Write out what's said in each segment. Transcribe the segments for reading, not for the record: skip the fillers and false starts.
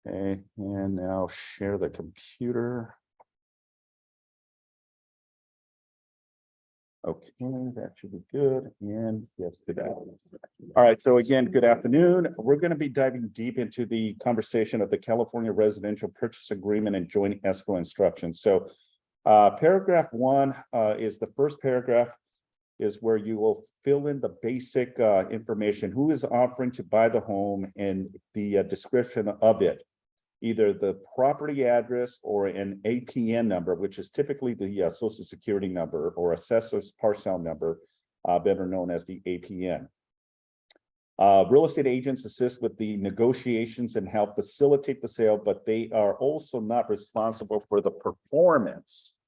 Okay, and now share the computer. Okay, that should be good. And yes, good afternoon. All right, so again, good afternoon. We're going to be diving deep into the conversation of the California Residential Purchase Agreement and Joint Escrow Instructions. So paragraph 1 is the first paragraph, is where you will fill in the basic information, who is offering to buy the home and the description of it, either the property address or an APN number, which is typically the Social Security number or assessor's parcel number, better known as the APN. Real estate agents assist with the negotiations and help facilitate the sale, but they are also not responsible for the performance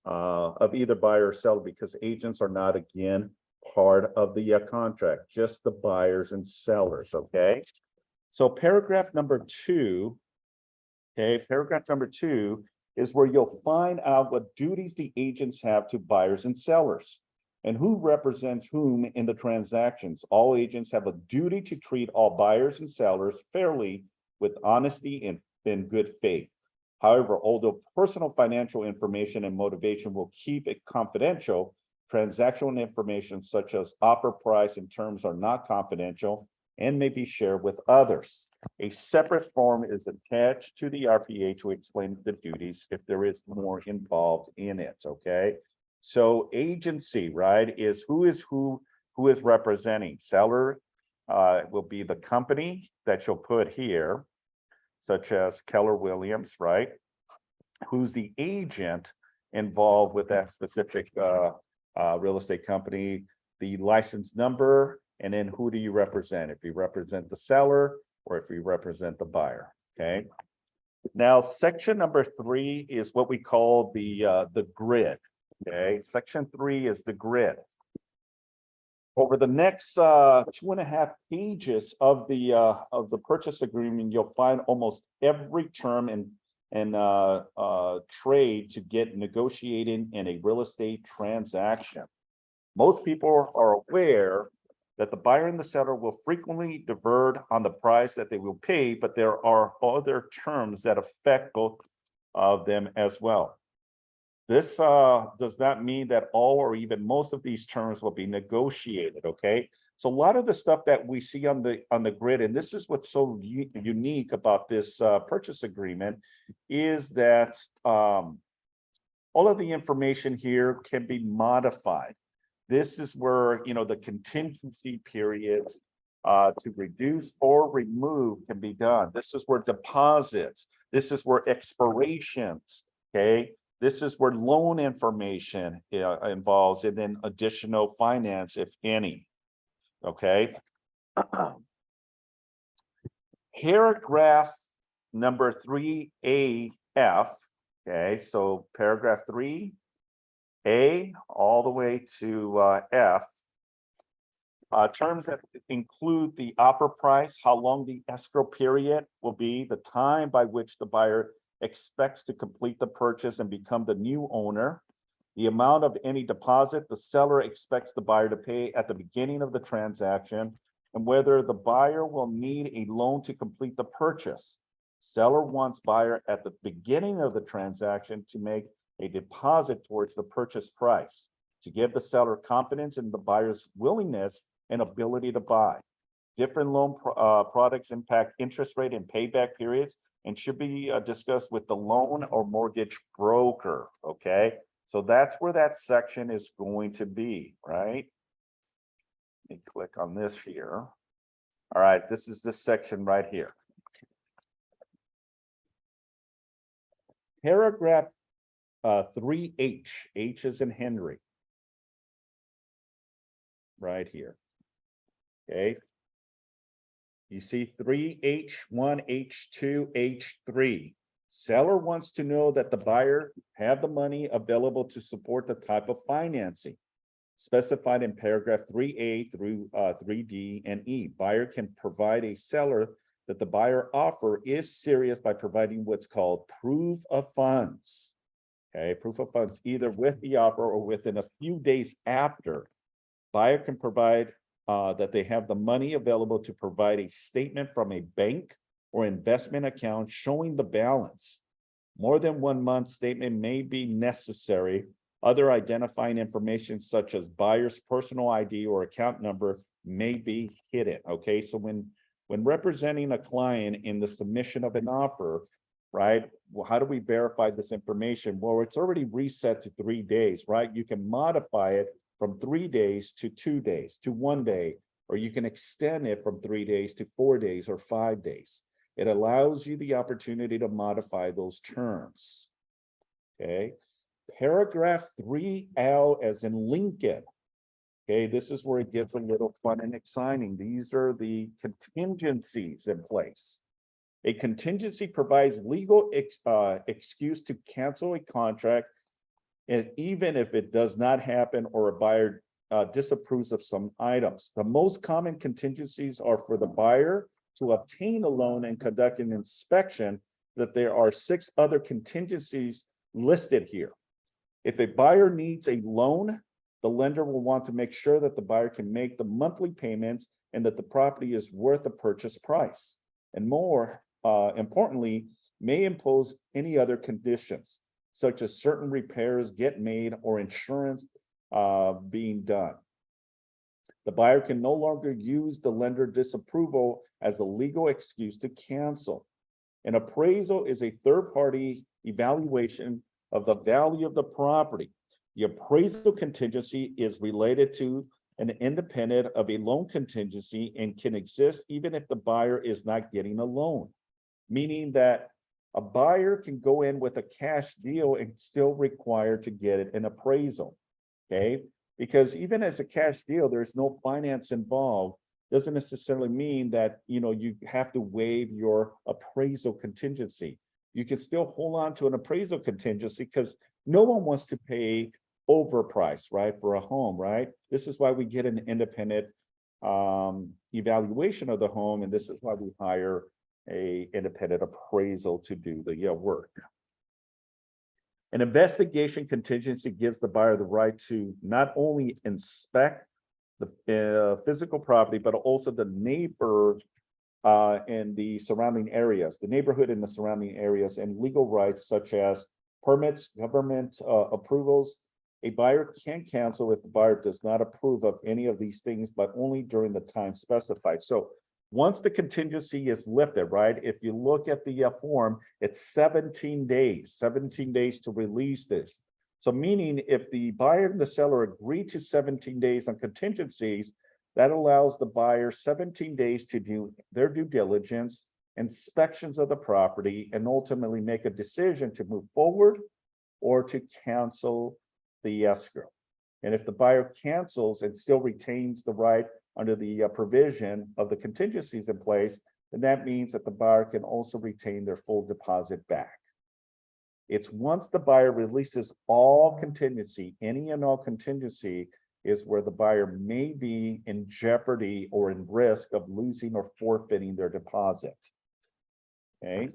of either buyer or seller, because agents are not, again, part of the contract, just the buyers and sellers. Okay, so paragraph number 2. Okay, paragraph number 2 is where you'll find out what duties the agents have to buyers and sellers and who represents whom in the transactions. All agents have a duty to treat all buyers and sellers fairly, with honesty and in good faith. However, although personal financial information and motivation will keep it confidential, transactional information such as offer price and terms are not confidential and may be shared with others. A separate form is attached to the RPA to explain the duties if there is more involved in it. Okay, so agency, right, is who is representing. Seller will be the company that you'll put here, such as Keller Williams, right? Who's the agent involved with that specific real estate company, the license number, and then who do you represent? If you represent the seller or if you represent the buyer. Okay. Now, section number 3 is what we call the grid. Okay, section 3 is the grid. Over the next 2.5 pages of the purchase agreement, you'll find almost every term and trade to get negotiating in a real estate transaction. Most people are aware that the buyer and the seller will frequently diverge on the price that they will pay, but there are other terms that affect both of them as well. This does not mean that all or even most of these terms will be negotiated. Okay, so a lot of the stuff that we see on the grid, and this is what's so unique about this purchase agreement, is that all of the information here can be modified. This is where, you know, the contingency periods to reduce or remove can be done. This is where deposits, this is where expirations, okay? This is where loan information involves, and then additional finance, if any, okay? Paragraph number 3AF, okay? So paragraph 3A all the way to F, terms that include the offer price, how long the escrow period will be, the time by which the buyer expects to complete the purchase and become the new owner, the amount of any deposit the seller expects the buyer to pay at the beginning of the transaction, and whether the buyer will need a loan to complete the purchase. Seller wants buyer at the beginning of the transaction to make a deposit towards the purchase price to give the seller confidence in the buyer's willingness and ability to buy. Different loan products impact interest rate and payback periods and should be discussed with the loan or mortgage broker. Okay, so that's where that section is going to be, right? Let me click on this here. All right, this is this section right here. Paragraph 3H, H is in Henry, right here. Okay, you see 3H1, H2, H3. Seller wants to know that the buyer have the money available to support the type of financing specified in paragraph 3A through 3D and E. Buyer can provide a seller that the buyer offer is serious by providing what's called proof of funds. Okay, proof of funds either with the offer or within a few days after. Buyer can provide that they have the money available to provide a statement from a bank or investment account showing the balance. More than 1 month statement may be necessary. Other identifying information such as buyer's personal ID or account number may be hidden. Okay, so when representing a client in the submission of an offer, right? Well, how do we verify this information? Well, it's already reset to 3 days, right? You can modify it from 3 days to 2 days to 1 day, or you can extend it from 3 days to 4 days or 5 days. It allows you the opportunity to modify those terms. Okay. Paragraph 3L as in Lincoln. Okay, this is where it gets a little fun and exciting. These are the contingencies in place. A contingency provides legal excuse to cancel a contract, and even if it does not happen or a buyer disapproves of some items. The most common contingencies are for the buyer to obtain a loan and conduct an inspection. That there are 6 other contingencies listed here. If a buyer needs a loan, the lender will want to make sure that the buyer can make the monthly payments and that the property is worth the purchase price. And more importantly, may impose any other conditions, such as certain repairs get made or insurance being done. The buyer can no longer use the lender disapproval as a legal excuse to cancel. An appraisal is a third-party evaluation of the value of the property. The appraisal contingency is related to an independent of a loan contingency and can exist even if the buyer is not getting a loan, meaning that a buyer can go in with a cash deal and still require to get an appraisal. Okay, because even as a cash deal, there's no finance involved. Doesn't necessarily mean that you have to waive your appraisal contingency. You can still hold on to an appraisal contingency because no one wants to pay overprice, right, for a home, right? This is why we get an independent evaluation of the home, and this is why we hire a independent appraisal to do the work. An investigation contingency gives the buyer the right to not only inspect the physical property, but also the neighbor and the surrounding areas, the neighborhood and the surrounding areas, and legal rights such as permits, government approvals. A buyer can cancel if the buyer does not approve of any of these things, but only during the time specified. So once the contingency is lifted, right? If you look at the form, it's 17 days to release this. So meaning if the buyer and the seller agree to 17 days on contingencies, that allows the buyer 17 days to do their due diligence, inspections of the property, and ultimately make a decision to move forward or to cancel the escrow. And if the buyer cancels and still retains the right under the provision of the contingencies in place, then that means that the buyer can also retain their full deposit back. It's once the buyer releases all contingency, any and all contingency, is where the buyer may be in jeopardy or in risk of losing or forfeiting their deposit. Okay.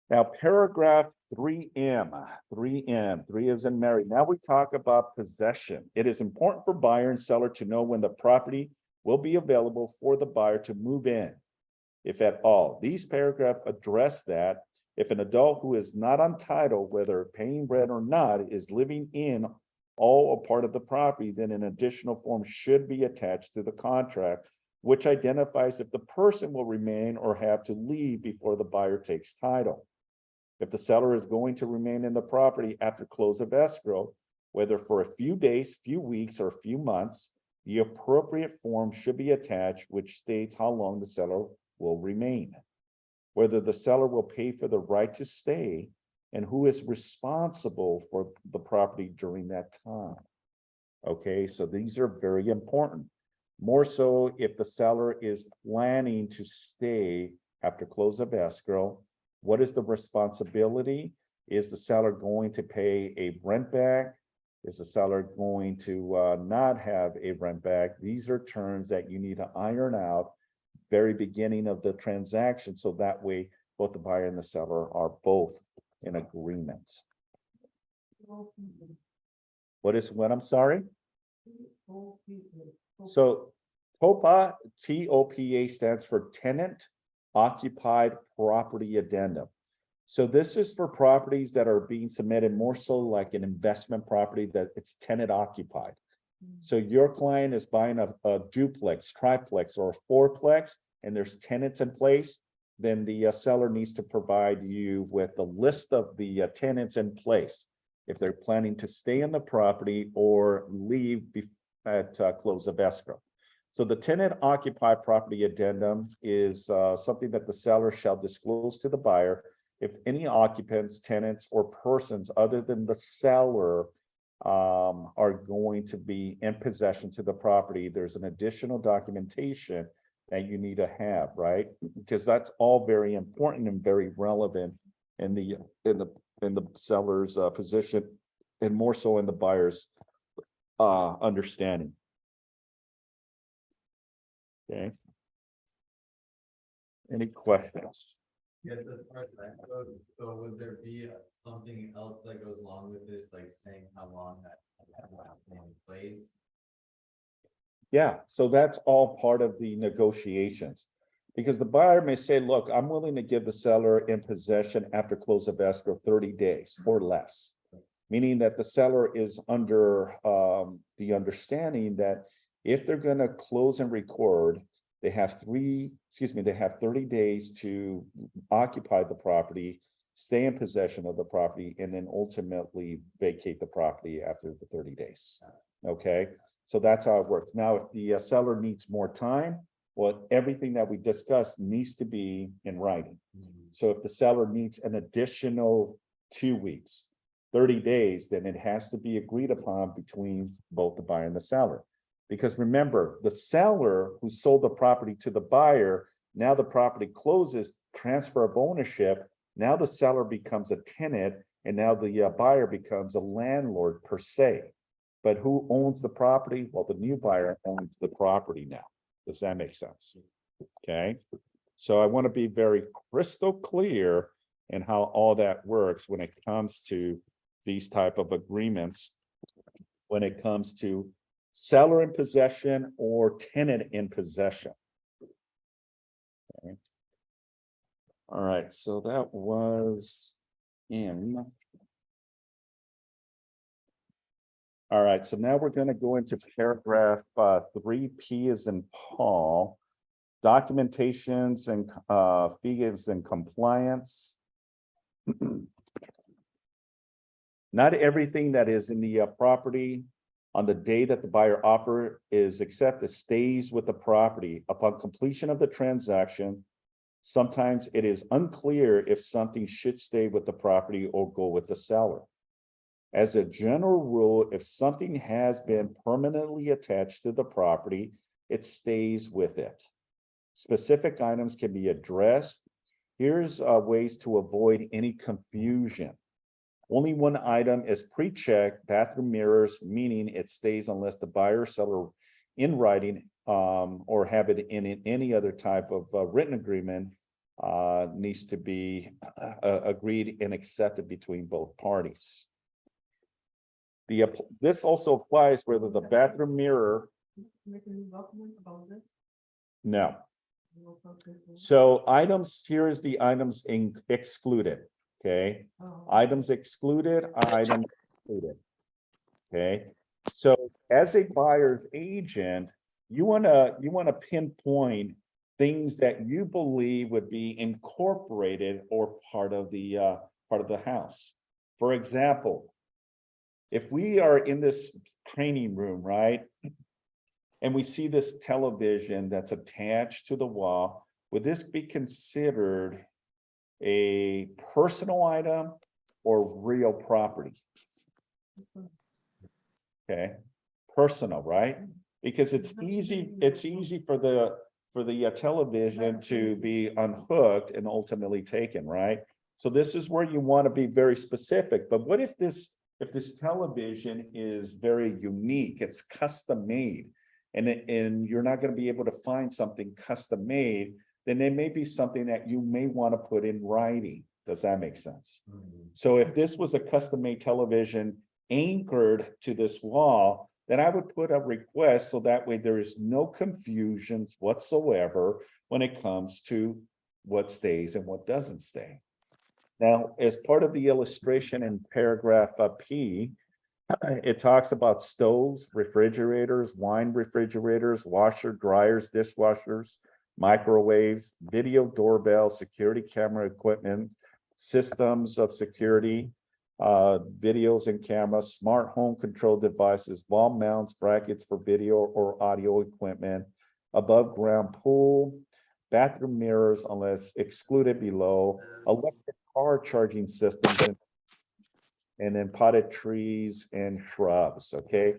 Now, paragraph 3M, 3 is in Mary. Now we talk about possession. It is important for buyer and seller to know when the property will be available for the buyer to move in, if at all. These paragraphs address that. If an adult who is not on title, whether paying rent or not, is living in all or part of the property, then an additional form should be attached to the contract, which identifies if the person will remain or have to leave before the buyer takes title. If the seller is going to remain in the property after close of escrow, whether for a few days, few weeks, or a few months, the appropriate form should be attached, which states how long the seller will remain, whether the seller will pay for the right to stay, and who is responsible for the property during that time. Okay, so these are very important. More so if the seller is planning to stay after close of escrow. What is the responsibility? Is the seller going to pay a rent back? Is the seller going to not have a rent back? These are terms that you need to iron out very beginning of the transaction, so that way both the buyer and the seller are both in agreement. What I'm sorry? So TOPA, TOPA stands for Tenant Occupied Property Addendum. So this is for properties that are being submitted more so like an investment property that it's tenant occupied. So your client is buying a duplex, triplex, or a fourplex, and there's tenants in place, then the seller needs to provide you with a list of the tenants in place if they're planning to stay in the property or leave at close of escrow. So the tenant occupied property addendum is something that the seller shall disclose to the buyer if any occupants, tenants, or persons other than the seller are going to be in possession to the property. There's an additional documentation that you need to have, right? Because that's all very important and very relevant in the seller's position, and more so in the buyer's understanding. Okay. Any questions? Yes, as far as that goes, so would there be something else that goes along with this, like saying how long that thing plays? Yeah, so that's all part of the negotiations. Because the buyer may say, look, I'm willing to give the seller in possession after close of escrow 30 days or less. Meaning that the seller is under the understanding that if they're going to close and record, they have 30 days to occupy the property, stay in possession of the property, and then ultimately vacate the property after the 30 days. Okay, so that's how it works. Now, if the seller needs more time, well, everything that we discussed needs to be in writing. So if the seller needs an additional 2 weeks, 30 days, then it has to be agreed upon between both the buyer and the seller. Because remember, the seller who sold the property to the buyer, now the property closes, transfer of ownership, now the seller becomes a tenant, and now the buyer becomes a landlord per se. But who owns the property? Well, the new buyer owns the property now. Does that make sense? Okay, so I want to be very crystal clear in how all that works when it comes to these type of agreements, when it comes to seller in possession or tenant in possession. Okay. All right, so that was in. All right, so now we're going to go into paragraph 3P as in Paul, documentations and fees and compliance. Not everything that is in the property on the day that the buyer offer is accepted stays with the property upon completion of the transaction. Sometimes it is unclear if something should stay with the property or go with the seller. As a general rule, if something has been permanently attached to the property, it stays with it. Specific items can be addressed. Here's ways to avoid any confusion. Only one item is pre-checked, bathroom mirrors, meaning it stays unless the buyer or seller in writing or have it in any other type of written agreement needs to be agreed and accepted between both parties. This also applies whether the bathroom mirror. No. So items, here is the items excluded. Okay. Items excluded, items included. Okay. So as a buyer's agent, you wanna pinpoint things that you believe would be incorporated or part of the house. For example, if we are in this training room, right, and we see this television that's attached to the wall, would this be considered a personal item or real property? Okay, personal, right? Because it's easy for the television to be unhooked and ultimately taken, right? So this is where you want to be very specific. But what if this television is very unique, it's custom made, and you're not going to be able to find something custom made, then there may be something that you may want to put in writing. Does that make sense? So if this was a custom made television anchored to this wall, then I would put a request so that way there is no confusions whatsoever when it comes to what stays and what doesn't stay. Now, as part of the illustration in paragraph P, it talks about stoves, refrigerators, wine refrigerators, washer, dryers, dishwashers, microwaves, video doorbell, security camera equipment, systems of security, videos and cameras, smart home control devices, wall mounts, brackets for video or audio equipment, above ground pool, bathroom mirrors unless excluded below, electric car charging systems, and then potted trees and shrubs, okay?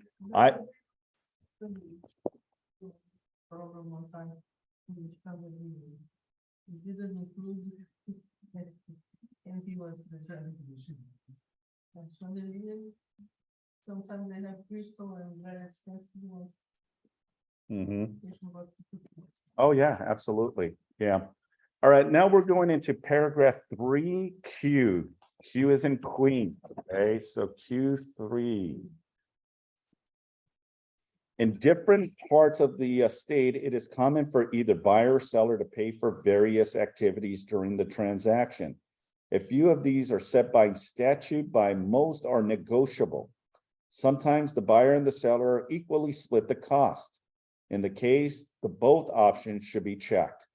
Program one time, we covered we didn't include anything was the traffic condition. And so they didn't, sometimes they have crystal and very expensive ones. Mhm. It's about- Oh, yeah, absolutely. Yeah. All right, now we're going into paragraph 3Q. Q is in Queen. Okay, so Q3. In different parts of the state, it is common for either buyer or seller to pay for various activities during the transaction. A few of these are set by statute, by most are negotiable. Sometimes the buyer and the seller equally split the cost. In the case, the both options should be checked.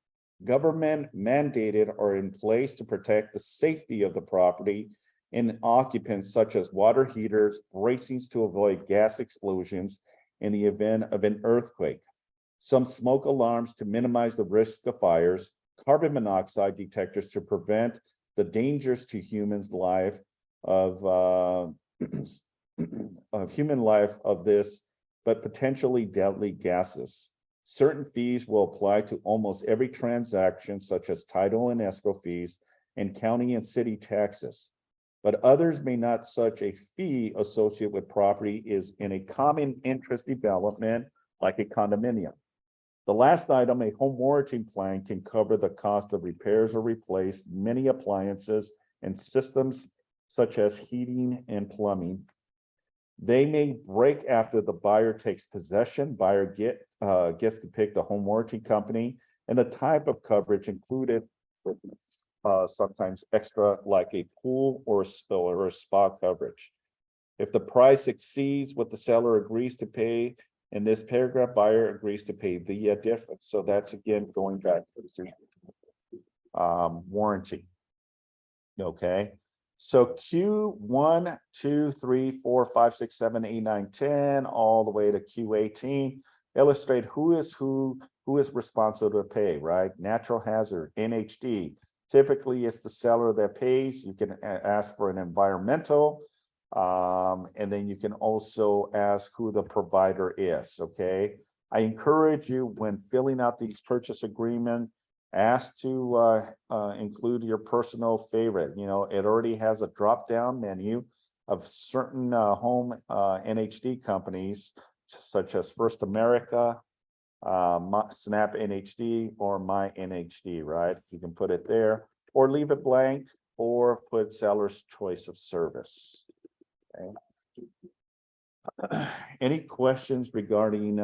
Government mandated or in place to protect the safety of the property and occupants such as water heaters, bracings to avoid gas explosions in the event of an earthquake. Some smoke alarms to minimize the risk of fires, carbon monoxide detectors to prevent the dangers to humans' life of human life of this, but potentially deadly gases. Certain fees will apply to almost every transaction, such as title and escrow fees and county and city taxes. But others may not. Such a fee associated with property is in a common interest development like a condominium. The last item, a home warranty plan can cover the cost of repairs or replace many appliances and systems such as heating and plumbing. They may break after the buyer takes possession. Buyer gets to pick the home warranty company and the type of coverage included, sometimes extra like a pool or a spa coverage. If the price exceeds what the seller agrees to pay, in this paragraph, buyer agrees to pay the difference. So that's again going back to the warranty. Okay. So Q 1, 2, 3, 4, 5, 6, 7, 8, 9, 10, all the way to Q 18, illustrate who is responsible to pay, right? Natural hazard, NHD. Typically, it's the seller that pays. You can ask for an environmental, and then you can also ask who the provider is. Okay. I encourage you when filling out these purchase agreement, ask to include your personal favorite. You know, it already has a drop-down menu of certain home NHD companies, such as First America, Snap NHD, or My NHD, right? You can put it there, or leave it blank, or put seller's choice of service. Okay. Any questions regarding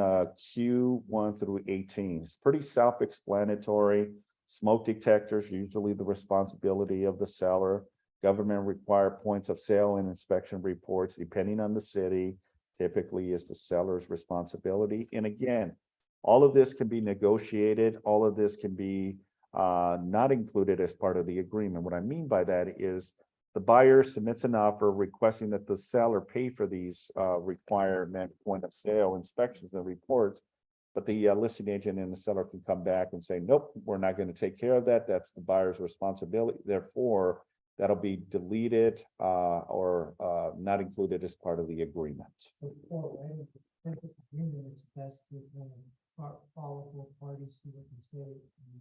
Q 1 through 18? It's pretty self-explanatory. Smoke detectors, usually the responsibility of the seller. Government required points of sale and inspection reports, depending on the city, typically is the seller's responsibility. And again, all of this can be negotiated. All of this can be not included as part of the agreement. What I mean by that is the buyer submits an offer requesting that the seller pay for these requirement point of sale inspections and reports, but the listing agent and the seller can come back and say, nope, we're not going to take care of that. That's the buyer's responsibility. Therefore, that'll be deleted or not included as part of the agreement.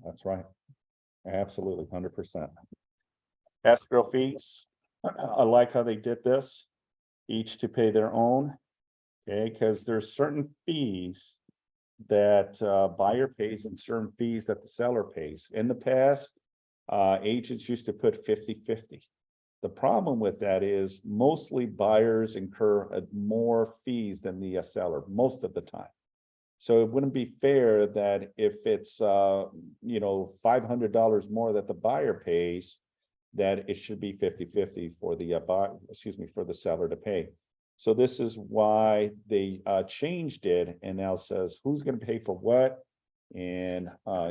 That's right. Absolutely, 100%. Escrow fees. I like how they did this, each to pay their own. Okay, because there's certain fees that buyer pays and certain fees that the seller pays. In the past, agents used to put 50-50. The problem with that is mostly buyers incur more fees than the seller most of the time. So it wouldn't be fair that if it's, $500 more that the buyer pays, that it should be 50-50 for the for the seller to pay. So this is why they changed it and now says who's going to pay for what, and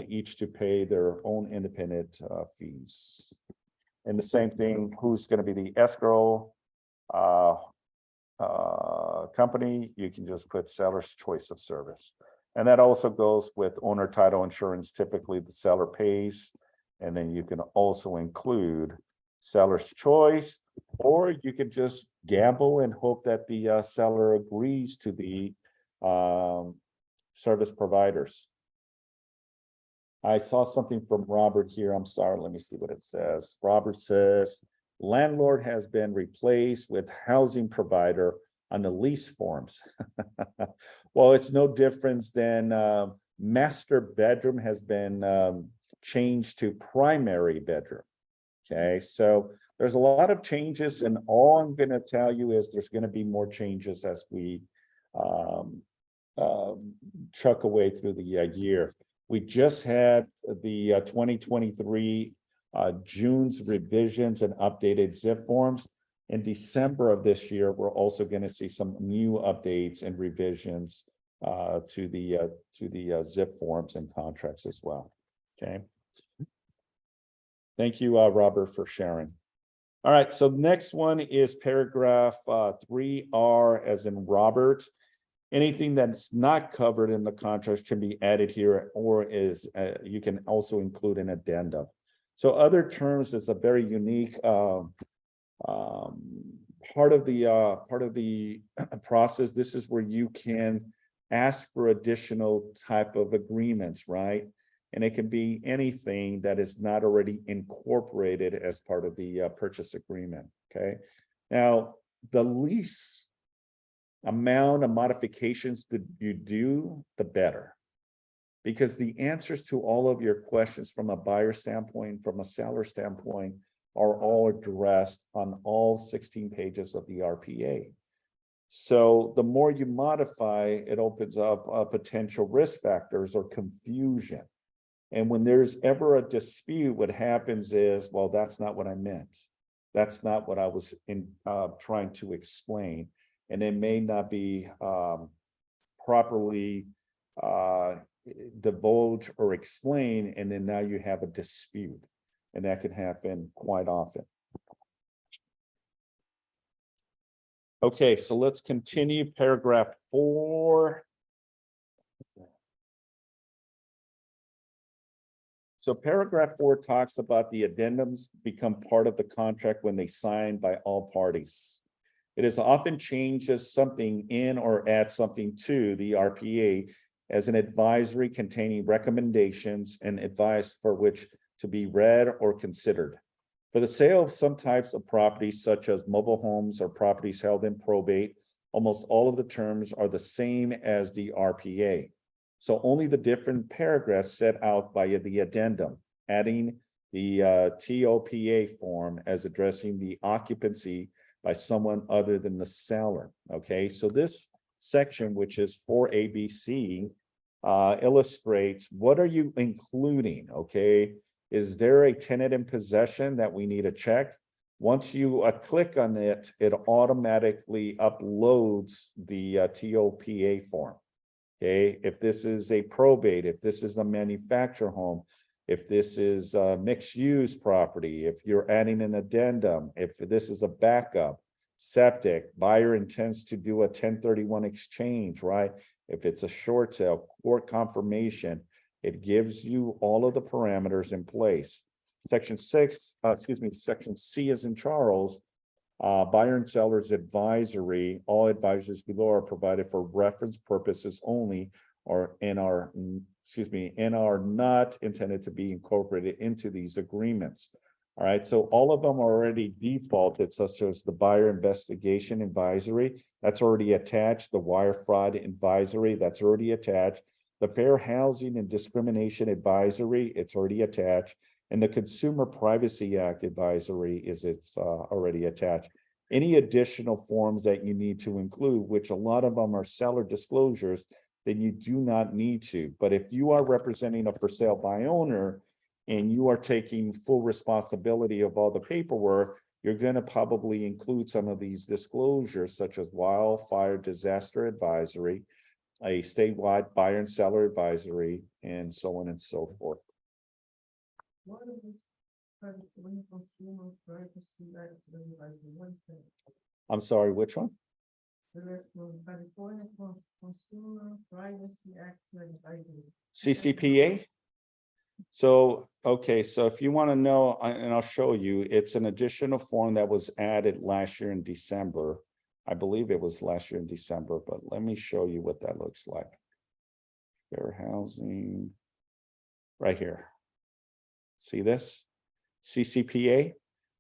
each to pay their own independent fees. And the same thing, who's going to be the escrow company, you can just put seller's choice of service. And that also goes with owner title insurance. Typically the seller pays, and then you can also include seller's choice, or you could just gamble and hope that the seller agrees to the service providers. I saw something from Robert here. I'm sorry, let me see what it says. Robert says, landlord has been replaced with housing provider on the lease forms. Well, it's no different than master bedroom has been changed to primary bedroom. Okay, so there's a lot of changes, and all I'm going to tell you is there's going to be more changes as we chuck away through the year. We just had the 2023 June's revisions and updated zip forms. In December of this year, we're also going to see some new updates and revisions to the zip forms and contracts as well. Okay. Thank you, Robert, for sharing. All right, so next one is paragraph 3R as in Robert. Anything that's not covered in the contract can be added here, or is you can also include an addendum. So other terms is a very unique part of the process. This is where you can ask for additional type of agreements, right? And it can be anything that is not already incorporated as part of the purchase agreement. Okay. Now, the least amount of modifications that you do, the better, because the answers to all of your questions from a buyer standpoint, from a seller standpoint, are all addressed on all 16 pages of the RPA. So the more you modify, it opens up potential risk factors or confusion. And when there's ever a dispute, what happens is, well, that's not what I meant. That's not what I was trying to explain. And it may not be properly divulged or explained, and then now you have a dispute. And that can happen quite often. Okay, so let's continue paragraph 4. So paragraph 4 talks about the addendums become part of the contract when they sign by all parties. It is often changes something in or adds something to the RPA as an advisory containing recommendations and advice for which to be read or considered. For the sale of some types of properties, such as mobile homes or properties held in probate, almost all of the terms are the same as the RPA. So only the different paragraphs set out by the addendum, adding the TOPA form as addressing the occupancy by someone other than the seller. Okay, so this section, which is 4ABC, illustrates what are you including. Okay, is there a tenant in possession that we need to check? Once you click on it, it automatically uploads the TOPA form. Okay, if this is a probate, if this is a manufactured home, if this is a mixed use property, if you're adding an addendum, if this is a backup, septic, buyer intends to do a 1031 exchange, right? If it's a short sale, court confirmation, it gives you all of the parameters in place. Section C as in Charles, buyer and seller's advisory. All advisors below are provided for reference purposes only, or are not intended to be incorporated into these agreements. All right, so all of them are already defaulted, such as the buyer investigation advisory, that's already attached. The wire fraud advisory, that's already attached. The fair housing and discrimination advisory, it's already attached. And the Consumer Privacy Act advisory is already attached. Any additional forms that you need to include, which a lot of them are seller disclosures, then you do not need to. But if you are representing a for sale by owner and you are taking full responsibility of all the paperwork, you're going to probably include some of these disclosures, such as wildfire disaster advisory, a statewide buyer and seller advisory, and so on and so forth. What is this California Consumer Privacy Act advisory? What is that? I'm sorry, which one? The rest of California Consumer Privacy Act advisory. CCPA? So, okay, so if you want to know, and I'll show you, it's an additional form that was added last year in December. I believe it was last year in December, but let me show you what that looks like. Fair housing, right here. See this? CCPA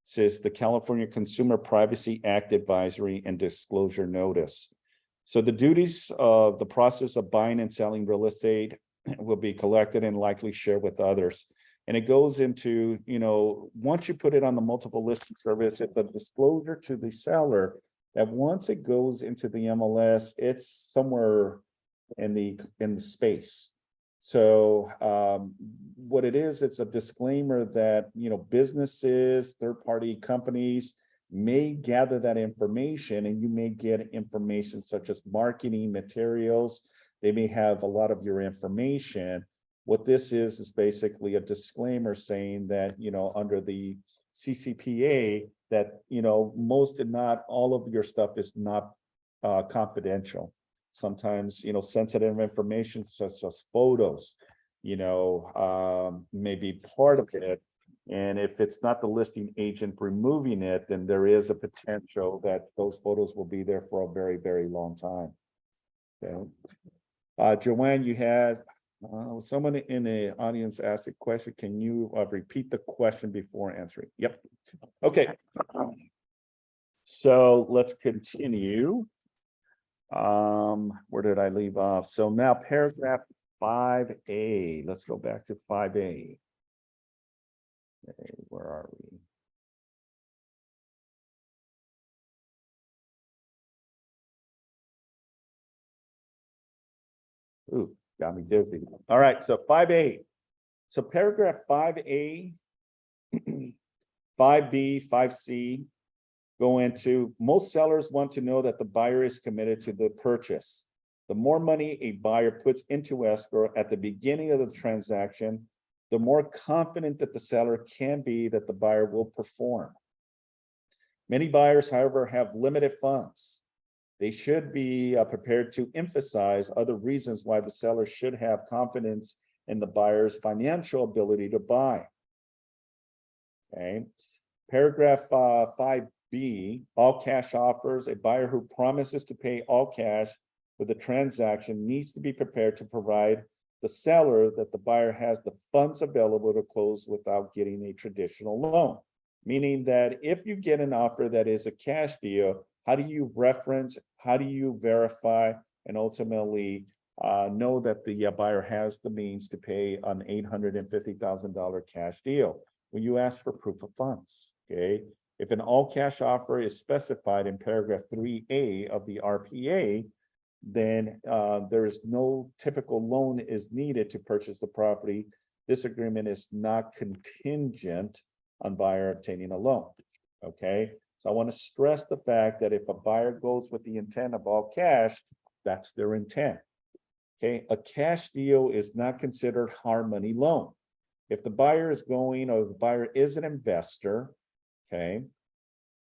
says the California Consumer Privacy Act Advisory and Disclosure Notice. So the duties of the process of buying and selling real estate will be collected and likely shared with others. And it goes into, once you put it on the multiple listing service, it's a disclosure to the seller that once it goes into the MLS, it's somewhere in the space. So what it is, it's a disclaimer that, businesses, third-party companies may gather that information, and you may get information such as marketing materials. They may have a lot of your information. What this is basically a disclaimer saying that, under the CCPA, that, most and not all of your stuff is not confidential. Sometimes, sensitive information such as photos, may be part of it. And if it's not the listing agent removing it, then there is a potential that those photos will be there for a very, very long time. Okay. Joanne, you had someone in the audience asked a question. Can you repeat the question before answering? Yep. Okay. So let's continue. Where did I leave off? So now paragraph 5A. Let's go back to 5A. Okay, where are we? Ooh, got me dizzy. All right, so 5A. So paragraph 5A, 5B, 5C go into most sellers want to know that the buyer is committed to the purchase. The more money a buyer puts into escrow at the beginning of the transaction, the more confident that the seller can be that the buyer will perform. Many buyers, however, have limited funds. They should be prepared to emphasize other reasons why the seller should have confidence in the buyer's financial ability to buy. Okay. Paragraph 5B, all cash offers. A buyer who promises to pay all cash for the transaction needs to be prepared to provide the seller that the buyer has the funds available to close without getting a traditional loan. Meaning that if you get an offer that is a cash deal, how do you reference, how do you verify, and ultimately know that the buyer has the means to pay an $850,000 cash deal? When you ask for proof of funds, okay? If an all cash offer is specified in paragraph 3A of the RPA, then there is no typical loan is needed to purchase the property. This agreement is not contingent on buyer obtaining a loan, okay? So I want to stress the fact that if a buyer goes with the intent of all cash, that's their intent, okay? A cash deal is not considered hard money loan. If the buyer is going, or the buyer is an investor, okay,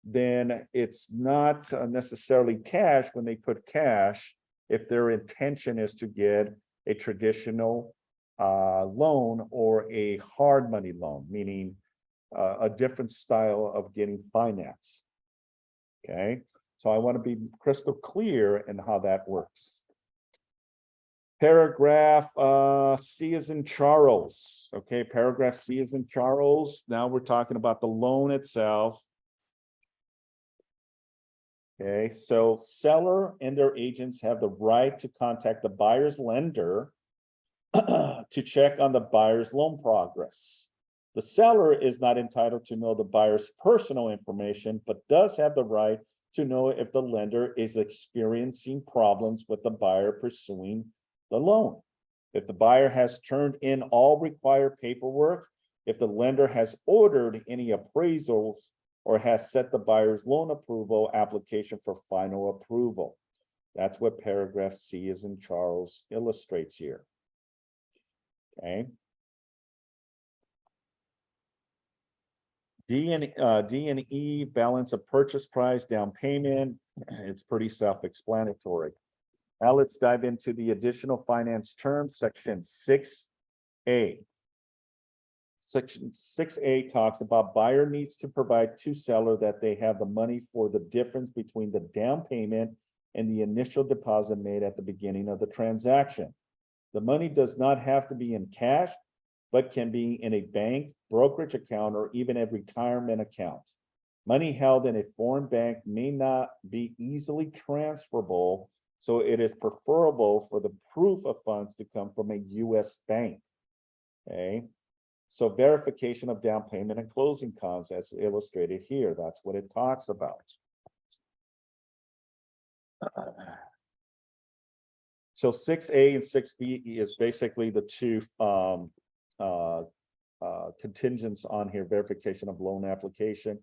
then it's not necessarily cash when they put cash, if their intention is to get a traditional loan or a hard money loan, meaning a different style of getting finance. Okay, so I want to be crystal clear in how that works. Paragraph C is in Charles. Okay, paragraph C is in Charles. Now we're talking about the loan itself. Okay, so seller and their agents have the right to contact the buyer's lender to check on the buyer's loan progress. The seller is not entitled to know the buyer's personal information, but does have the right to know if the lender is experiencing problems with the buyer pursuing the loan. If the buyer has turned in all required paperwork, if the lender has ordered any appraisals, or has set the buyer's loan approval application for final approval. That's what paragraph C is in Charles illustrates here. Okay. D and E, balance of purchase price, down payment. It's pretty self-explanatory. Now let's dive into the additional finance terms, section 6A. Section 6A talks about buyer needs to provide to seller that they have the money for the difference between the down payment and the initial deposit made at the beginning of the transaction. The money does not have to be in cash, but can be in a bank, brokerage account, or even a retirement account. Money held in a foreign bank may not be easily transferable, so it is preferable for the proof of funds to come from a U.S. bank. Okay. So verification of down payment and closing costs as illustrated here, that's what it talks about. So 6A and 6B is basically the two contingents on here, verification of loan application.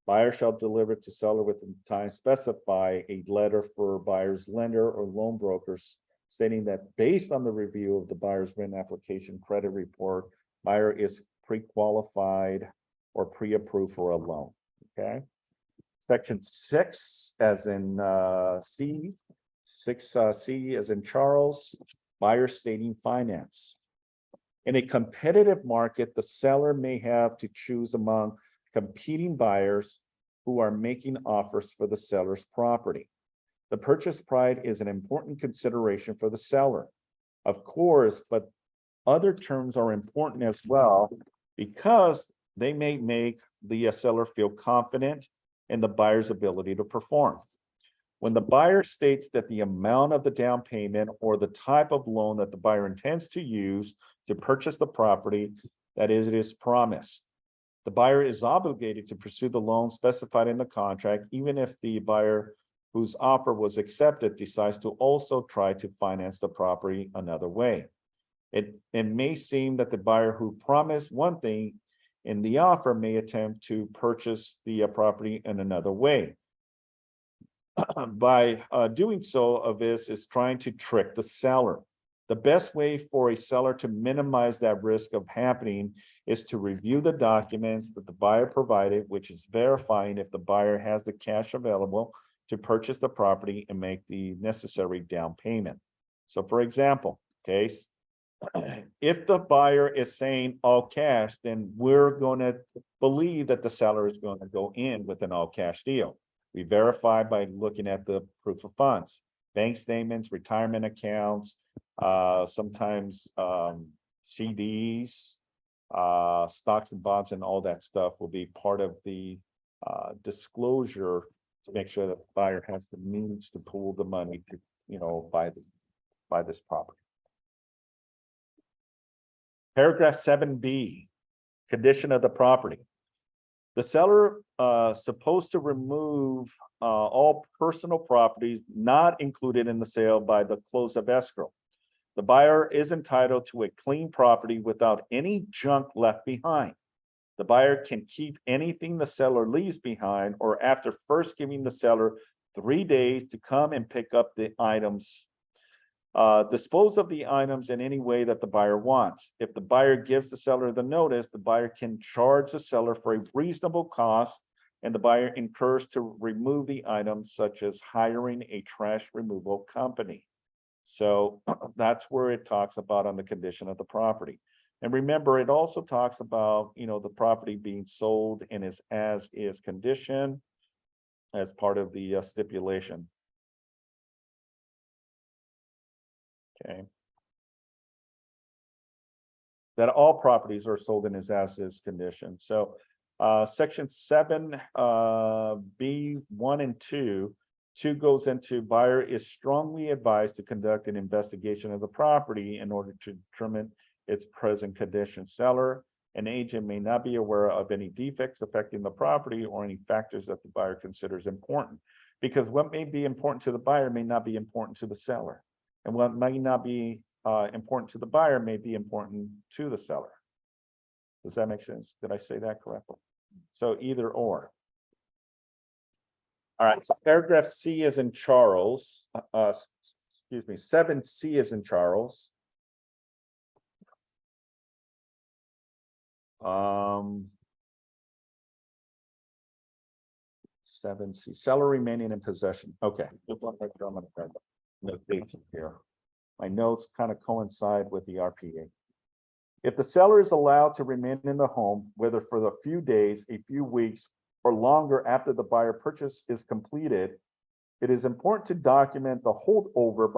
Buyer shall deliver to seller within time specify a letter for buyer's lender or loan brokers stating that based on the review of the buyer's written application credit report, buyer is pre-qualified or pre-approved for a loan. Okay. Section 6, as in C, 6C as in Charles, buyer stating finance. In a competitive market, the seller may have to choose among competing buyers who are making offers for the seller's property. The purchase price is an important consideration for the seller, of course, but other terms are important as well because they may make the seller feel confident in the buyer's ability to perform. When the buyer states that the amount of the down payment or the type of loan that the buyer intends to use to purchase the property, that is, it is promised. The buyer is obligated to pursue the loan specified in the contract, even if the buyer whose offer was accepted decides to also try to finance the property another way. It may seem that the buyer who promised one thing in the offer may attempt to purchase the property in another way. By doing so of this is trying to trick the seller. The best way for a seller to minimize that risk of happening is to review the documents that the buyer provided, which is verifying if the buyer has the cash available to purchase the property and make the necessary down payment. So for example, okay, if the buyer is saying all cash, then we're going to believe that the seller is going to go in with an all cash deal. We verify by looking at the proof of funds, bank statements, retirement accounts, sometimes CDs, stocks and bonds, and all that stuff will be part of the disclosure to make sure that the buyer has the means to pool the money to, buy this property. Paragraph 7B, condition of the property. The seller supposed to remove all personal properties not included in the sale by the close of escrow. The buyer is entitled to a clean property without any junk left behind. The buyer can keep anything the seller leaves behind, or after first giving the seller 3 days to come and pick up the items. Dispose of the items in any way that the buyer wants. If the buyer gives the seller the notice, the buyer can charge the seller for a reasonable cost, and the buyer incurs to remove the items, such as hiring a trash removal company. So that's where it talks about on the condition of the property. And remember, it also talks about, the property being sold in its as-is condition as part of the stipulation. Okay. That all properties are sold in its as-is condition. So section 7 B1 and 2 goes into buyer is strongly advised to conduct an investigation of the property in order to determine its present condition. Seller An agent may not be aware of any defects affecting the property or any factors that the buyer considers important. Because what may be important to the buyer may not be important to the seller. And what might not be important to the buyer may be important to the seller. Does that make sense? Did I say that correctly? So either or. All right, so paragraph C is in Charles, excuse me, 7C is in Charles. 7C, seller remaining in possession. Okay. Notation here. My notes kind of coincide with the RPA. If the seller is allowed to remain in the home, whether for a few days, a few weeks, or longer after the buyer purchase is completed, it is important to document the holdover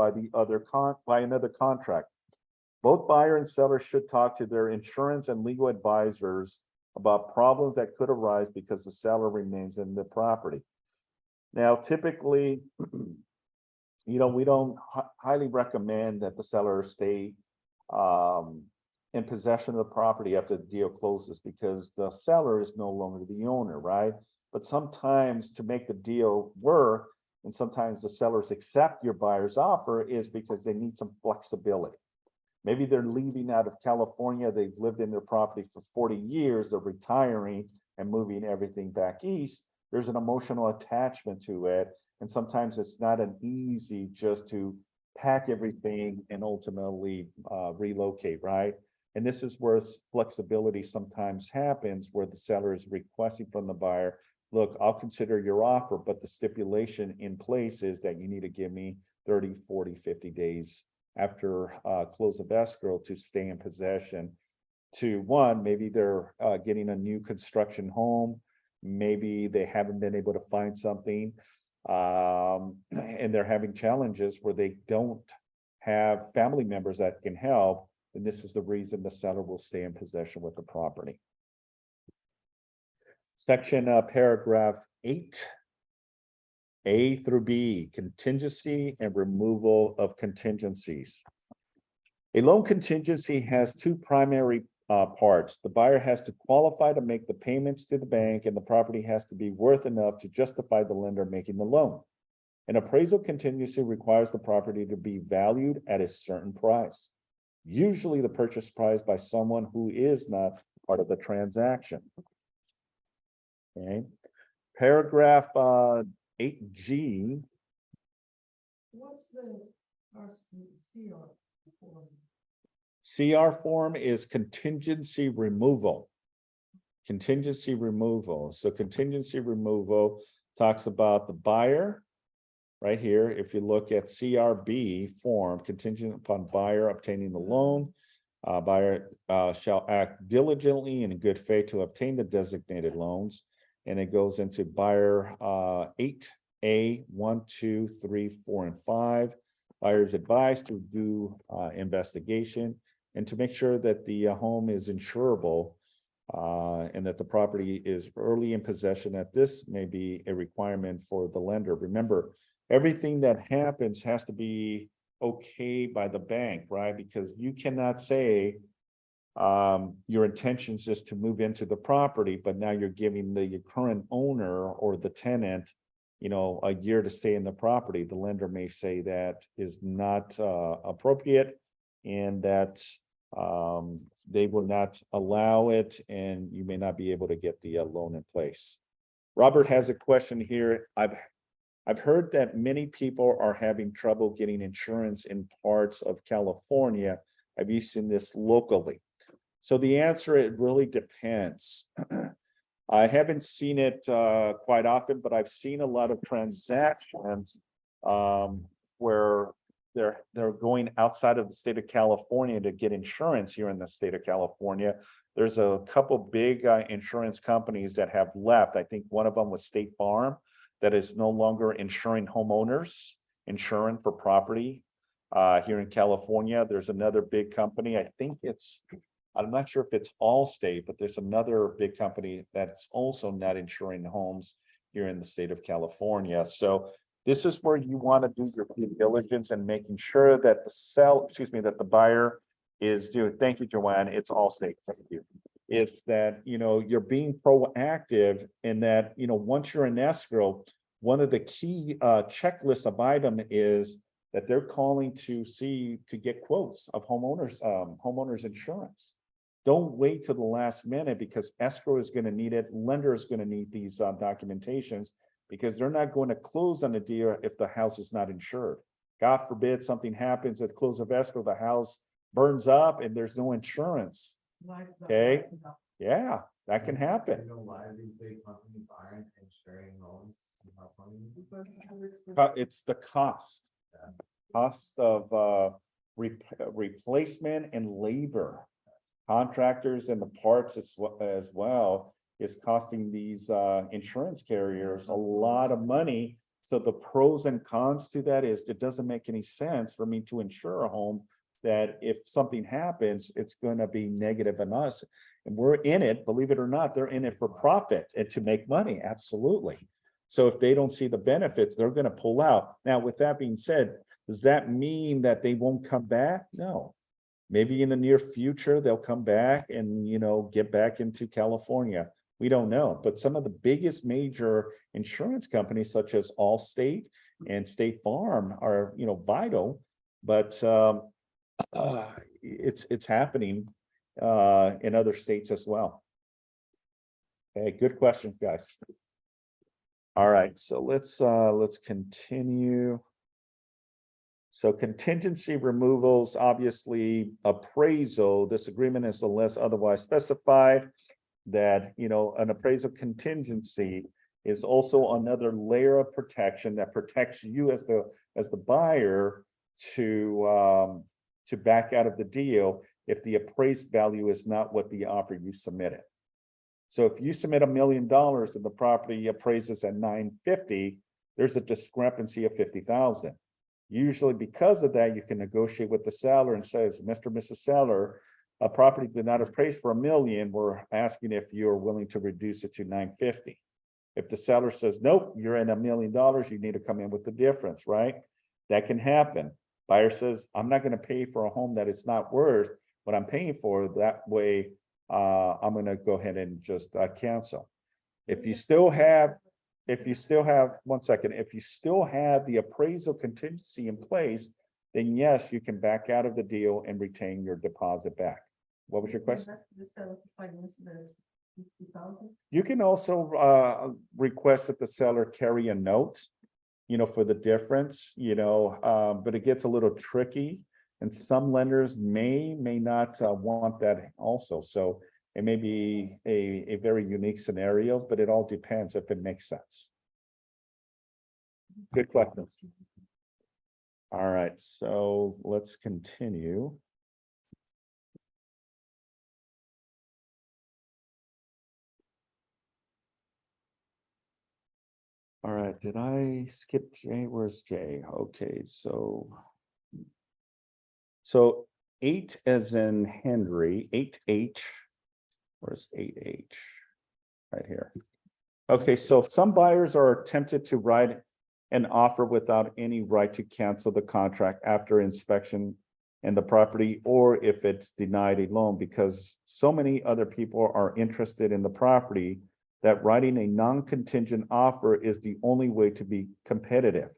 by another contract. Both buyer and seller should talk to their insurance and legal advisors about problems that could arise because the seller remains in the property. Now, typically, we don't highly recommend that the seller stay in possession of the property after the deal closes, because the seller is no longer the owner, right? But sometimes to make the deal work, and sometimes the sellers accept your buyer's offer, is because they need some flexibility. Maybe they're leaving out of California, they've lived in their property for 40 years, they're retiring and moving everything back east. There's an emotional attachment to it, and sometimes it's not an easy just to pack everything and ultimately relocate, right? And this is where flexibility sometimes happens, where the seller is requesting from the buyer, look, I'll consider your offer, but the stipulation in place is that you need to give me 30, 40, 50 days after close of escrow to stay in possession. To one, maybe they're getting a new construction home, maybe they haven't been able to find something, and they're having challenges where they don't have family members that can help. And this is the reason the seller will stay in possession with the property. Section paragraph 8, A through B, contingency and removal of contingencies. A loan contingency has two primary parts. The buyer has to qualify to make the payments to the bank, and the property has to be worth enough to justify the lender making the loan. An appraisal contingency requires the property to be valued at a certain price, usually the purchase price by someone who is not part of the transaction. Okay, paragraph 8G. What's the CR form? CR form is contingency removal. Contingency removal. So contingency removal talks about the buyer. Right here, if you look at CRB form, contingent upon buyer obtaining the loan, buyer shall act diligently and in good faith to obtain the designated loans. And it goes into buyer 8A, 1, 2, 3, 4, and 5. Buyer's advised to do investigation and to make sure that the home is insurable and that the property is early in possession. That this may be a requirement for the lender. Remember, everything that happens has to be okay by the bank, right? Because you cannot say your intentions is to move into the property, but now you're giving the current owner or the tenant, a year to stay in the property. The lender may say that is not appropriate, and that they will not allow it, and you may not be able to get the loan in place. Robert has a question here. I've heard that many people are having trouble getting insurance in parts of California. Have you seen this locally? So the answer, it really depends. I haven't seen it quite often, but I've seen a lot of transactions where they're going outside of the state of California to get insurance here in the state of California. There's a couple big insurance companies that have left. I think one of them was State Farm, that is no longer insuring homeowners, insuring for property here in California. There's another big company, I'm not sure if it's Allstate, but there's another big company that's also not insuring homes here in the state of California. So this is where you want to do your due diligence and making sure that the buyer is doing. Thank you, Joanne. It's Allstate. Thank you. is that, you're being proactive in that, once you're in escrow, one of the key checklists of item is that they're calling to get quotes of homeowners insurance. Don't wait till the last minute because escrow is going to need it. Lender is going to need these documentations because they're not going to close on the deal if the house is not insured. God forbid something happens at close of escrow, the house burns up and there's no insurance. Okay. Yeah, that can happen. You know why these big companies aren't insuring homes in California? It's the cost of replacement and labor. Contractors and the parts as well is costing these insurance carriers a lot of money. So the pros and cons to that is it doesn't make any sense for me to insure a home that if something happens, it's going to be negative on us. And we're in it, believe it or not, they're in it for profit and to make money. Absolutely. So if they don't see the benefits, they're going to pull out. Now, with that being said, does that mean that they won't come back? No. Maybe in the near future, they'll come back and, get back into California. We don't know, but some of the biggest major insurance companies such as Allstate and State Farm are, vital, but it's happening in other states as well. Okay, good question, guys. All right, so let's continue. So contingency removals, obviously appraisal, this agreement is unless otherwise specified that, an appraisal contingency is also another layer of protection that protects you as the buyer to back out of the deal if the appraised value is not what the offer you submitted. So if you submit $1 million and the property appraises at 950, there's a discrepancy of 50,000. Usually because of that, you can negotiate with the seller and say, Mr. and Mrs. Seller, a property did not appraise for $1 million. We're asking if you're willing to reduce it to 950. If the seller says, nope, you're in $1 million, you need to come in with the difference, right? That can happen. Buyer says, I'm not going to pay for a home that it's not worth what I'm paying for. That way, I'm going to go ahead and just cancel. If you still have one second, if you still have the appraisal contingency in place, then yes, you can back out of the deal and retain your deposit back. What was your question? You can also request that the seller carry a note, for the difference, but it gets a little tricky. And some lenders may not want that also. So it may be a very unique scenario, but it all depends if it makes sense. Good questions. All right, so let's continue. All right, did I skip J? Where's J? Okay, so 8 as in Henry, 8H. Where's 8H? Right here. Okay, so some buyers are tempted to write an offer without any right to cancel the contract after inspection and the property, or if it's denied a loan, because so many other people are interested in the property that writing a non-contingent offer is the only way to be competitive.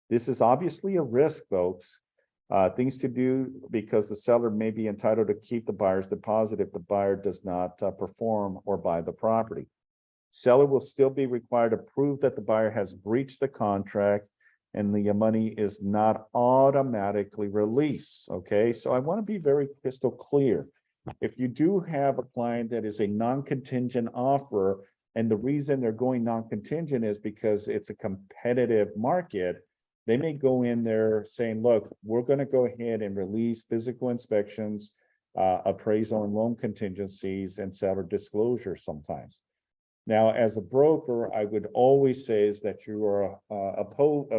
This is obviously a risk, folks. Things to do because the seller may be entitled to keep the buyer's deposit if the buyer does not perform or buy the property. Seller will still be required to prove that the buyer has breached the contract and the money is not automatically released. Okay, so I want to be very crystal clear. If you do have a client that is a non-contingent offer, and the reason they're going non-contingent is because it's a competitive market, they may go in there saying, look, we're going to go ahead and release physical inspections, appraisal and loan contingencies, and seller disclosure sometimes. Now, as a broker, I would always say is that you are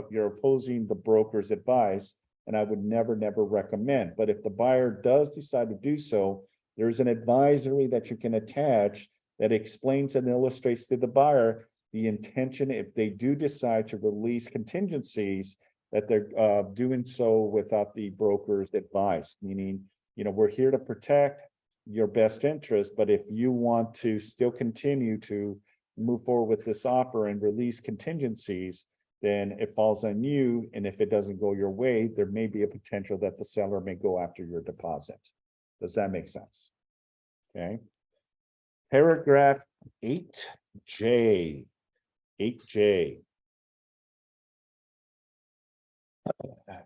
you're opposing the broker's advice, and I would never recommend. But if the buyer does decide to do so, there's an advisory that you can attach that explains and illustrates to the buyer the intention if they do decide to release contingencies, that they're doing so without the broker's advice, meaning, we're here to protect. your best interest, but if you want to still continue to move forward with this offer and release contingencies, then it falls on you. And if it doesn't go your way, there may be a potential that the seller may go after your deposit. Does that make sense? Okay. Paragraph 8J. 8J.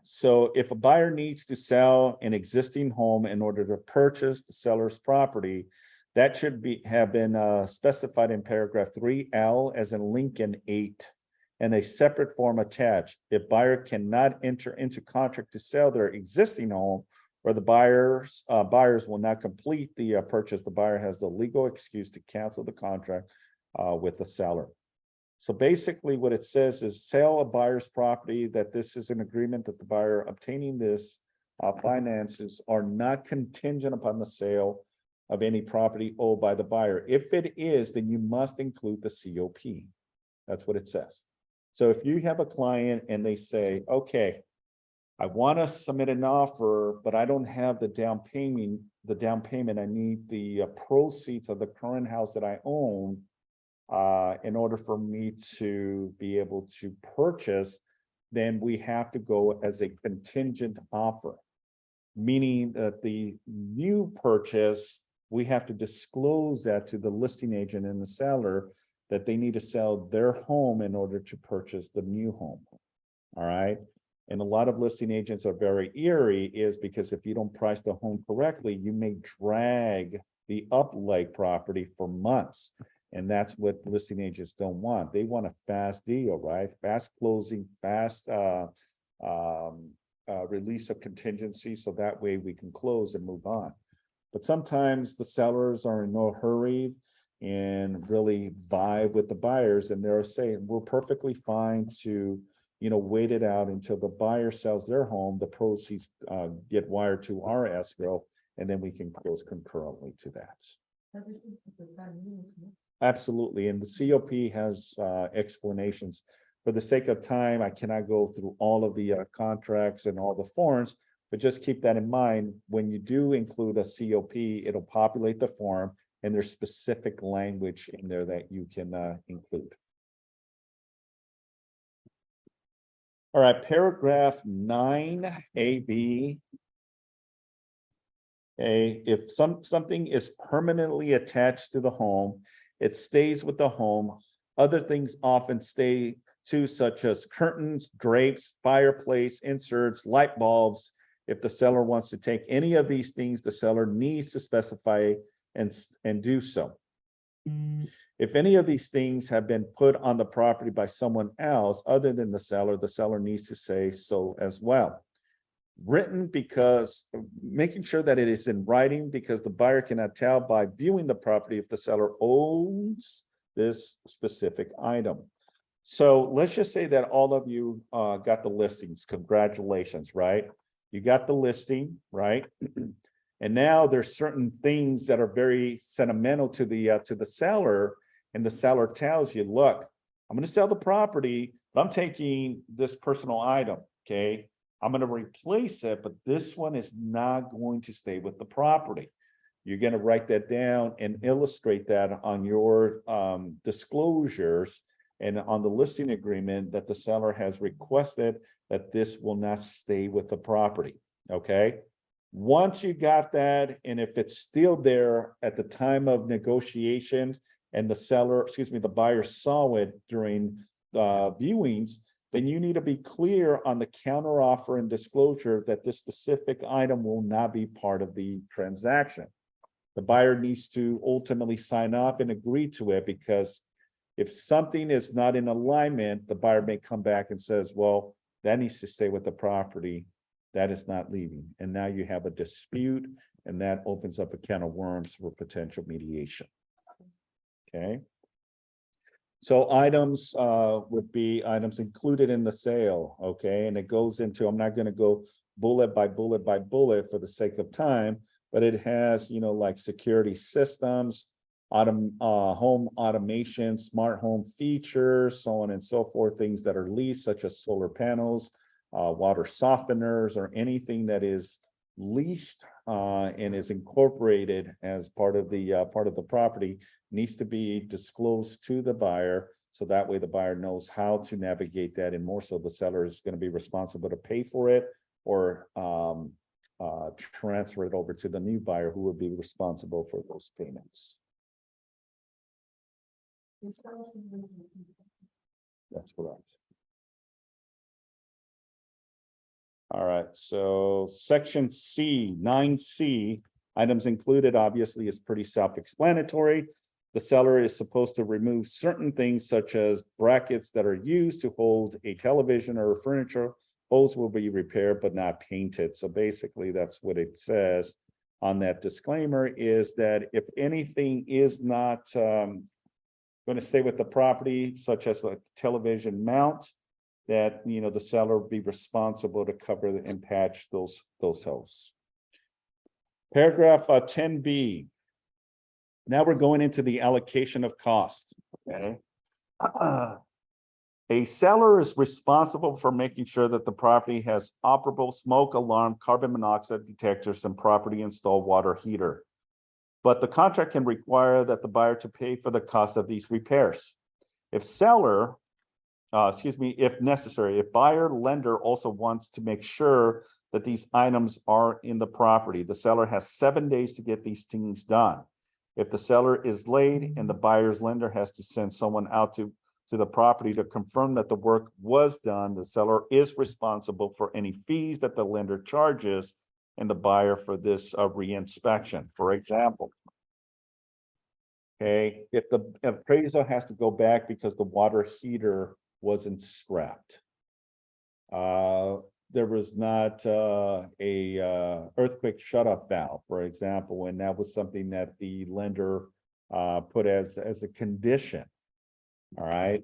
So if a buyer needs to sell an existing home in order to purchase the seller's property, that should have been specified in paragraph 3L as in Lincoln 8 and a separate form attached. If buyer cannot enter into contract to sell their existing home, or the buyers will not complete the purchase, the buyer has the legal excuse to cancel the contract with the seller. So basically what it says is sell a buyer's property, that this is an agreement that the buyer obtaining this finances are not contingent upon the sale of any property owed by the buyer. If it is, then you must include the COP. That's what it says. So if you have a client and they say, okay, I want to submit an offer, but I don't have the down payment. I need the proceeds of the current house that I own in order for me to be able to purchase, then we have to go as a contingent offer, meaning that the new purchase, we have to disclose that to the listing agent and the seller that they need to sell their home in order to purchase the new home. All right. And a lot of listing agents are very eerie is because if you don't price the home correctly, you may drag the uplay property for months. And that's what listing agents don't want. They want a fast deal, right? Fast closing, fast release of contingency. So that way we can close and move on. But sometimes the sellers are in no hurry and really vibe with the buyers. And they're saying, we're perfectly fine to, wait it out until the buyer sells their home, the proceeds get wired to our escrow, and then we can close concurrently to that. Absolutely, and the COP has explanations. For the sake of time, I cannot go through all of the contracts and all the forms, but just keep that in mind. When you do include a COP, it'll populate the form, and there's specific language in there that you can include. All right, paragraph 9AB. Okay, if something is permanently attached to the home, it stays with the home. Other things often stay too, such as curtains, drapes, fireplace, inserts, light bulbs. If the seller wants to take any of these things, the seller needs to specify and do so. If any of these things have been put on the property by someone else other than the seller needs to say so as well. Written, because making sure that it is in writing, because the buyer cannot tell by viewing the property if the seller owns this specific item. So let's just say that all of you got the listings. Congratulations, right? You got the listing, right? And now there's certain things that are very sentimental to the seller, and the seller tells you, look, I'm going to sell the property, but I'm taking this personal item, okay? I'm going to replace it, but this one is not going to stay with the property. You're going to write that down and illustrate that on your disclosures and on the listing agreement that the seller has requested that this will not stay with the property, okay? Once you got that, and if it's still there at the time of negotiations and the buyer saw it during viewings, then you need to be clear on the counter offer and disclosure that this specific item will not be part of the transaction. The buyer needs to ultimately sign off and agree to it, because if something is not in alignment, the buyer may come back and says, well, that needs to stay with the property. That is not leaving. And now you have a dispute, and that opens up a can of worms for potential mediation. Okay. So items would be items included in the sale, okay? And it goes into, I'm not going to go bullet by bullet by bullet for the sake of time, but it has, like security systems, home automation, smart home features, so on and so forth, things that are leased, such as solar panels, water softeners, or anything that is leased and is incorporated as part of the property needs to be disclosed to the buyer. So that way the buyer knows how to navigate that, and more so the seller is going to be responsible to pay for it or transfer it over to the new buyer who would be responsible for those payments. That's correct. All right, so section C, 9C, items included obviously is pretty self-explanatory. The seller is supposed to remove certain things such as brackets that are used to hold a television or furniture. Those will be repaired but not painted. So basically that's what it says on that disclaimer, is that if anything is not going to stay with the property, such as a television mount, that, you know, the seller will be responsible to cover and patch those holes. Paragraph 10B. Now we're going into the allocation of cost. Okay. A seller is responsible for making sure that the property has operable smoke alarm, carbon monoxide detectors, and property installed water heater. But the contract can require that the buyer to pay for the cost of these repairs. If if necessary, if buyer lender also wants to make sure that these items are in the property, the seller has 7 days to get these things done. If the seller is late and the buyer's lender has to send someone out to the property to confirm that the work was done, the seller is responsible for any fees that the lender charges and the buyer for this reinspection. For example, okay, if the appraisal has to go back because the water heater wasn't scrapped, there was not a earthquake shut-off valve, for example, and that was something that the lender put as a condition. All right,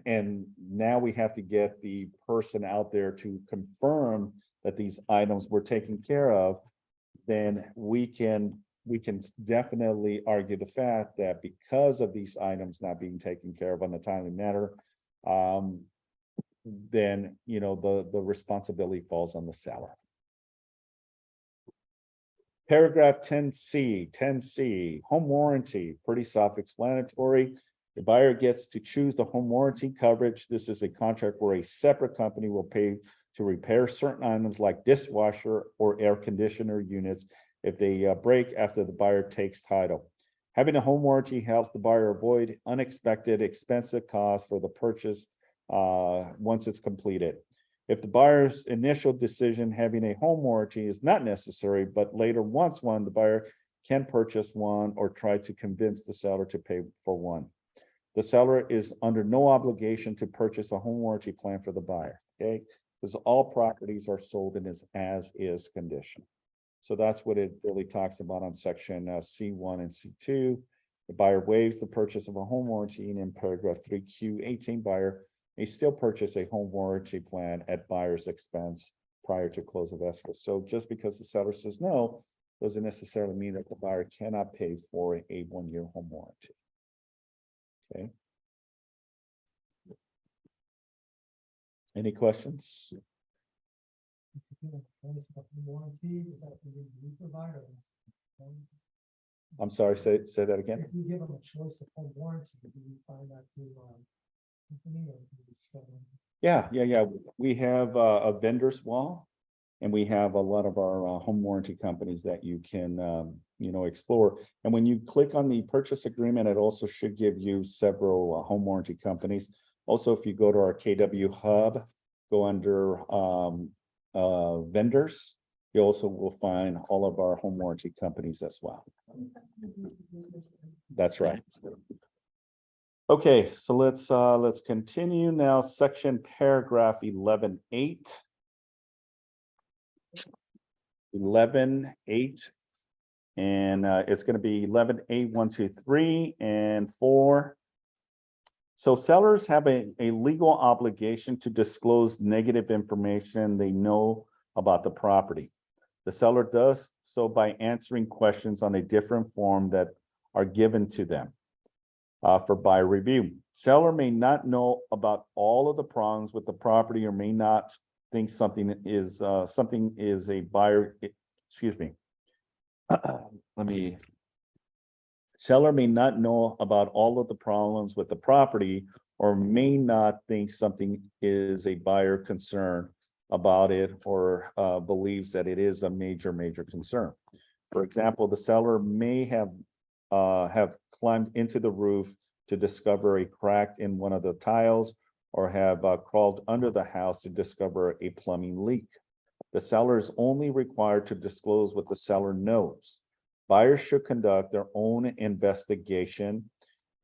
and now we have to get the person out there to confirm that these items were taken care of. Then we can definitely argue the fact that because of these items not being taken care of in a timely manner, then, you know, the responsibility falls on the seller. Paragraph 10C, home warranty, pretty self-explanatory. The buyer gets to choose the home warranty coverage. This is a contract where a separate company will pay to repair certain items like dishwasher or air conditioner units if they break after the buyer takes title. Having a home warranty helps the buyer avoid unexpected expensive costs for the purchase once it's completed. If the buyer's initial decision having a home warranty is not necessary, but later wants one, the buyer can purchase one or try to convince the seller to pay for one. The seller is under no obligation to purchase a home warranty plan for the buyer, okay? Because all properties are sold in as-is condition. So that's what it really talks about on section C1 and C2. The buyer waives the purchase of a home warranty, and in paragraph 3Q18, buyer may still purchase a home warranty plan at buyer's expense prior to close of escrow. So just because the seller says no, doesn't necessarily mean that the buyer cannot pay for a 1-year home warranty. Okay. Any questions? I'm sorry, say that again. If you give them a choice of home warranty, do you find that to company or do you sell them? Yeah. We have a vendor's wall, and we have a lot of our home warranty companies that you can explore. And when you click on the purchase agreement, it also should give you several home warranty companies. Also, if you go to our KW hub, go under vendors, you also will find all of our home warranty companies as well. That's right. Okay, so let's continue now. Section paragraph 11.8. 11.8, and it's going to be 11.8, 1, 2, 3, and 4. So sellers have a legal obligation to disclose negative information they know about the property. The seller does so by answering questions on a different form that are given to them for buyer review. Seller may not know about all of the problems with the property or may not think something is a buyer excuse me. Let me. Seller may not know about all of the problems with the property or may not think something is a buyer concern about it or believes that it is a major concern. For example, the seller may have climbed into the roof to discover a crack in one of the tiles or have crawled under the house to discover a plumbing leak. The seller is only required to disclose what the seller knows. Buyers should conduct their own investigation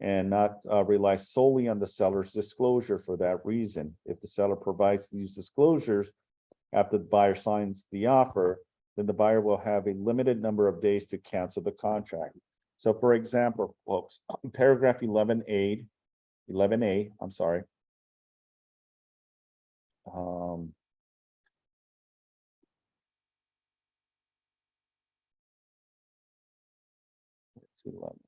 and not rely solely on the seller's disclosure for that reason. If the seller provides these disclosures after the buyer signs the offer, then the buyer will have a limited number of days to cancel the contract. So for example, folks, paragraph 11A, I'm sorry. Let's see, 11.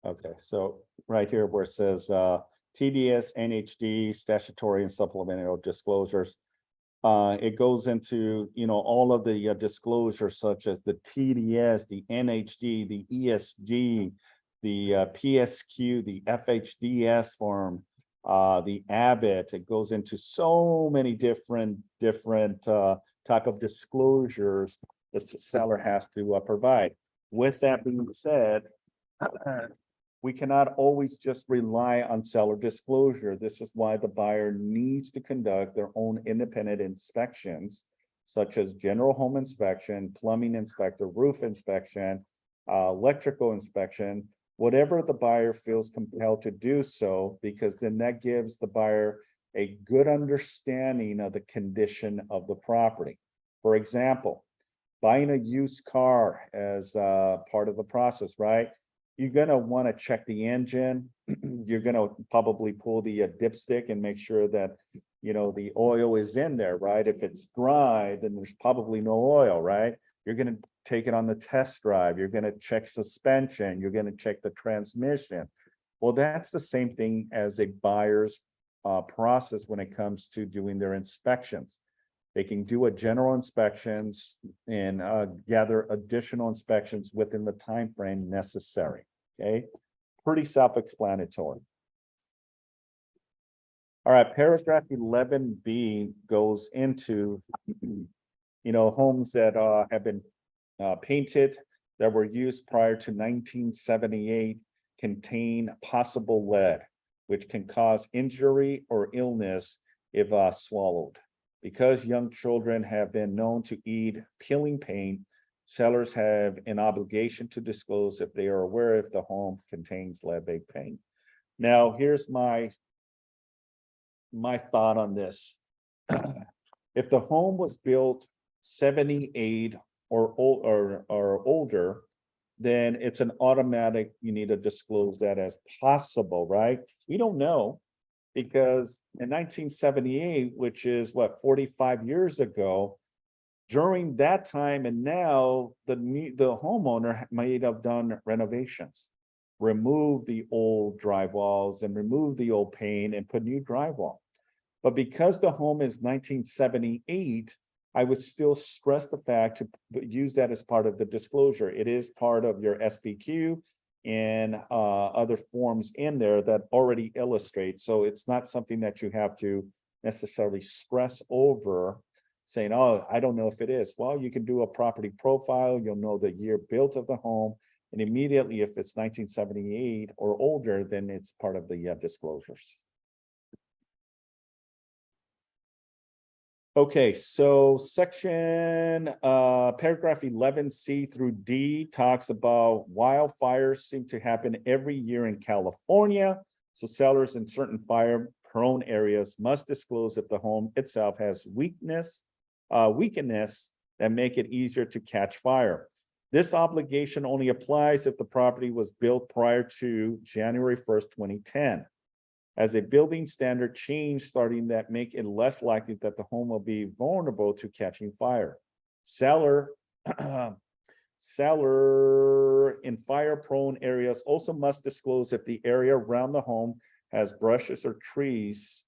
Okay, so right here where it says TDS, NHD, statutory and supplemental disclosures. It goes into, all of the disclosures such as the TDS, the NHD, the ESD, the PSQ, the FHDS form, the Abbott. It goes into so many different type of disclosures that the seller has to provide. With that being said, we cannot always just rely on seller disclosure. This is why the buyer needs to conduct their own independent inspections, such as general home inspection, plumbing inspector, roof inspection, electrical inspection, whatever the buyer feels compelled to do so, because then that gives the buyer a good understanding of the condition of the property. For example, buying a used car as part of the process, right? You're gonna want to check the engine. You're gonna probably pull the dipstick and make sure that the oil is in there, right? If it's dry, then there's probably no oil, right? You're gonna take it on the test drive. You're gonna check suspension. You're gonna check the transmission. Well, that's the same thing as a buyer's process when it comes to doing their inspections. They can do a general inspections and gather additional inspections within the time frame necessary. Okay, pretty self-explanatory. All right, paragraph 11B goes into homes that have been painted that were used prior to 1978 contain possible lead, which can cause injury or illness if swallowed. Because young children have been known to eat peeling paint, sellers have an obligation to disclose if they are aware if the home contains lead-based paint. Now, here's my thought on this. If the home was built 78 or older, then it's an automatic, you need to disclose that as possible, right? We don't know. Because in 1978, which is 45 years ago, during that time and now, the homeowner might have done renovations, remove the old drywalls and remove the old paint and put new drywall. But because the home is 1978, I would still stress the fact to use that as part of the disclosure. It is part of your SPQ and other forms in there that already illustrate. So it's not something that you have to necessarily stress over saying, oh, I don't know if it is. Well, you can do a property profile. You'll know the year built of the home. And immediately, if it's 1978 or older, then it's part of the disclosures. Okay, so section paragraph 11C through D talks about wildfires seem to happen every year in California. So sellers in certain fire-prone areas must disclose if the home itself has weakness that make it easier to catch fire. This obligation only applies if the property was built prior to January 1st, 2010. As a building standard change starting that make it less likely that the home will be vulnerable to catching fire. Seller in fire-prone areas also must disclose if the area around the home has brushes or trees.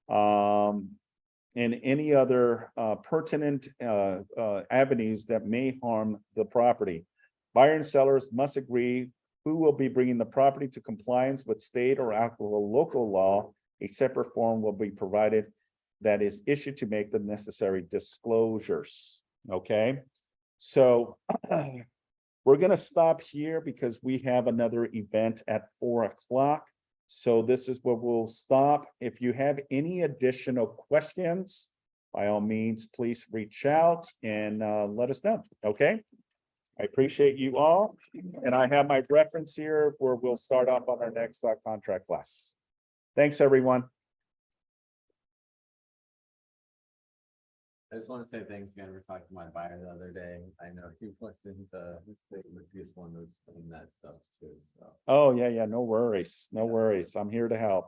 And any other pertinent avenues that may harm the property. Buyer and sellers must agree who will be bringing the property to compliance with state or applicable local law. A separate form will be provided that is issued to make the necessary disclosures. Okay, so we're gonna stop here because we have another event at 4 o'clock. So this is where we'll stop. If you have any additional questions, by all means, please reach out and let us know, okay? I appreciate you all, and I have my reference here where we'll start off on our next contract class. Thanks, everyone. I just want to say thanks again for talking to my buyer the other day. I know he wasn't, let's use one to explain that stuff too, so. Oh, yeah, no worries, no worries. I'm here to help.